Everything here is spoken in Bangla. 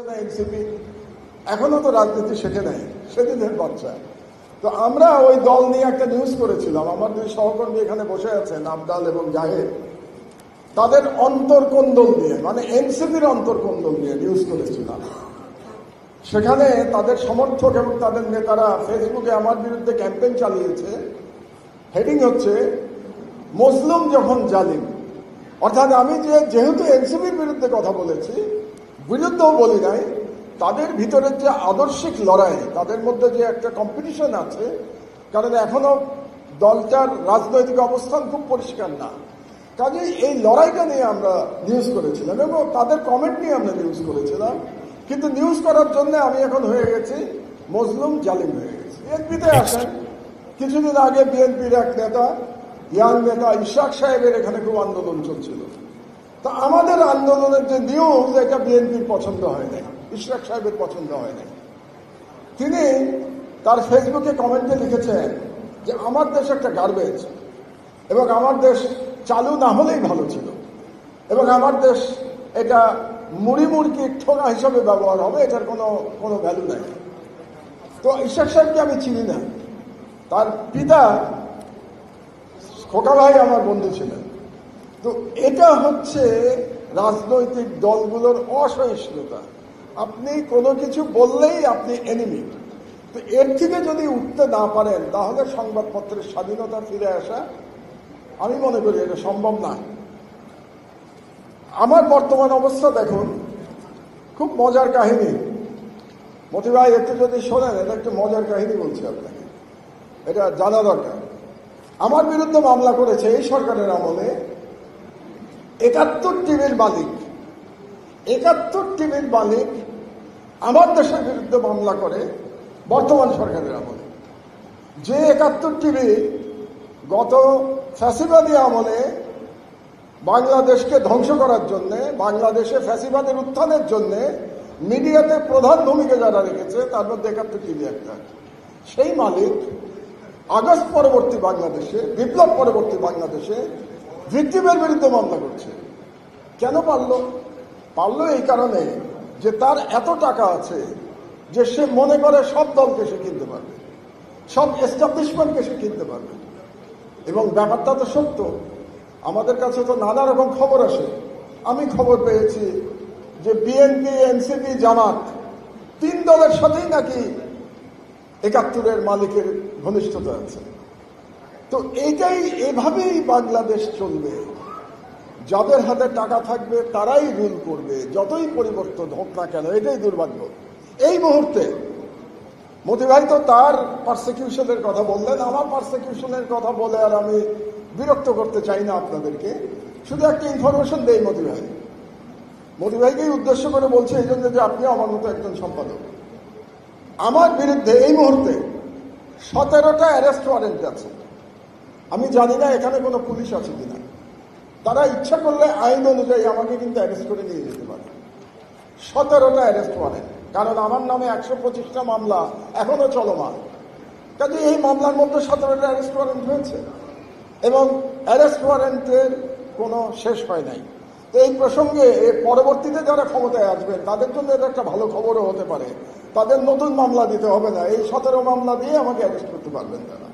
না এনসিপি এখনো তো রাজনীতি শেখে নাই, সেদিনের বাচ্চা। তো আমরা ওই দল নিয়ে একটা নিউজ করেছিলাম, আমার দুই সহকর্মী এখানে বসে আছেন, আবদাল এবং জাহেদ, তাদের অন্তর্কোন্দল নিয়ে, মানে এনসিপির অন্তর্কোন্দল নিয়ে নিউজ করেছিলাম। সেখানে তাদের সমর্থক এবং তাদের নেতারা ফেসবুকে আমার বিরুদ্ধে ক্যাম্পেইন চালিয়েছে। হেডিং হচ্ছে মুসলিম যখন জালিম। অর্থাৎ আমি যেহেতু এনসিপির বিরুদ্ধে কথা বলেছি, বিরুদ্ধেও বলি নাই, তাদের ভিতরের যে আদর্শিক লড়াই, তাদের মধ্যে যে একটা কম্পিটিশন আছে, কারণ এখনো দলটার রাজনৈতিক অবস্থান খুব পরিষ্কার না, কাজেই এই লড়াইটা নিয়ে আমরা নিউজ করেছিলাম এবং তাদের কমেন্ট নিয়ে আমরা নিউজ করেছিলাম। কিন্তু নিউজ করার জন্য আমি এখন হয়ে গেছি মজলুম জালিম হয়ে গেছি। বিএনপিতে আসেন, কিছুদিন আগে বিএনপির এক নেতা, ইয়াং নেতা ইশাক সাহেবের এখানে খুব আন্দোলন চলছিল। তা আমাদের আন্দোলনের যে নিউজ, এটা বিএনপির পছন্দ হয় নাই, ইশাক সাহেবের পছন্দ হয় নাই। তিনি তার ফেসবুকে কমেন্টে লিখেছেন যে আমার দেশ একটা গার্বেজ এবং আমার দেশ চালু না হলেই ভালো ছিল এবং আমার দেশ এটা মুড়ি মুড়কি ঠোঙা হিসাবে ব্যবহার হবে, এটার কোনো ভ্যালু নাই। তো ইশাক সাহেবকে আমি চিনি না, তার পিতা খোকা ভাই আমার বন্ধু ছিলেন। তো এটা হচ্ছে রাজনৈতিক দলগুলোর অসহিষ্ণুতা। আপনি কোনো কিছু বললেই আপনি এনিমি। তো এর থেকে যদি উঠতে না পারেন, তাহলে সংবাদপত্রের স্বাধীনতা ফিরে আসা আমি মনে করি এটা সম্ভব না। আমার বর্তমান অবস্থা দেখুন, খুব মজার কাহিনী। মতি ভাই একটু যদি শোনেন, এটা একটু মজার কাহিনী বলছি আপনাকে, এটা জানা দরকার। আমার বিরুদ্ধে মামলা করেছে এই সরকারের আমলে 71 টিভির মালিক। 71 টিভির মালিক আমার দেশের বিরুদ্ধে মামলা করে বর্তমান সরকারের আমলে। যে 71 টিভি গত ফ্যাসিবাদী আমলে বাংলাদেশকে ধ্বংস করার জন্য, বাংলাদেশে ফ্যাসিবাদের উত্থানের জন্য মিডিয়াতে প্রধান ভূমিকা যারা রেখেছে, তার মধ্যে 71 টিভি একটা। সেই মালিক আগস্ট পরবর্তী বাংলাদেশে, বিপ্লব পরবর্তী বাংলাদেশে ভিক্টিমের বিরুদ্ধে মামলা করছে। কেন পারল? এই কারণে যে তার এত টাকা আছে যে সে মনে করে সব দলকে সে কিনতে পারবে, সব এস্টাবলিশমেন্টকে সে কিনতে পারবে। এবং ব্যাপারটা তো সত্য, আমাদের কাছে তো নানা রকম খবর আসে। আমি খবর পেয়েছি যে বিএনপি, এনসিপি, জামাত 3 দলের সাথেই নাকি 71-এর মালিকের ঘনিষ্ঠতা আছে। তো এভাবেই বাংলাদেশ চলবে। যাদের হাতে টাকা থাকবে তারাই রুল করবে, যতই পরিবর্তন হোক না কেন। এটাই দুর্ভাগ্য। এই মুহূর্তে মতি ভাই তো তার পারসিকিউশনের কথা বললেন, আমার পারসিকিউশনের কথা বলে আর আমি বিরক্ত করতে চাই না আপনাদেরকে। শুধু একটা ইনফরমেশন দেই মতি ভাইকেই উদ্দেশ্য করে বলছে, এই জন্য যে আপনি আমার মতো একজন সম্পাদক। আমার বিরুদ্ধে এই মুহূর্তে 17টা অ্যারেস্ট ওয়ারেন্ট আছে। আমি জানি না এখানে কোনো পুলিশ আছে কিনা। তারা ইচ্ছা করলে আইন অনুযায়ী আমাকে কিন্তু অ্যারেস্ট করে নিয়ে যেতে পারে। 17টা অ্যারেস্ট ওয়ারেন্ট, কারণ আমার নামে 125টা মামলা এখনো চলমান। কাজে এই মামলার মধ্যে 17টা অ্যারেস্ট ওয়ারেন্ট হয়েছে এবং অ্যারেস্ট ওয়ারেন্টের কোনো শেষ হয় নাই। তো এই প্রসঙ্গে পরবর্তীতে যারা ক্ষমতায় আসবেন তাদের জন্য এটা একটা ভালো খবরও হতে পারে। তাদের নতুন মামলা দিতে হবে না, এই 17 মামলা দিয়ে আমাকে অ্যারেস্ট করতে পারবেন তারা।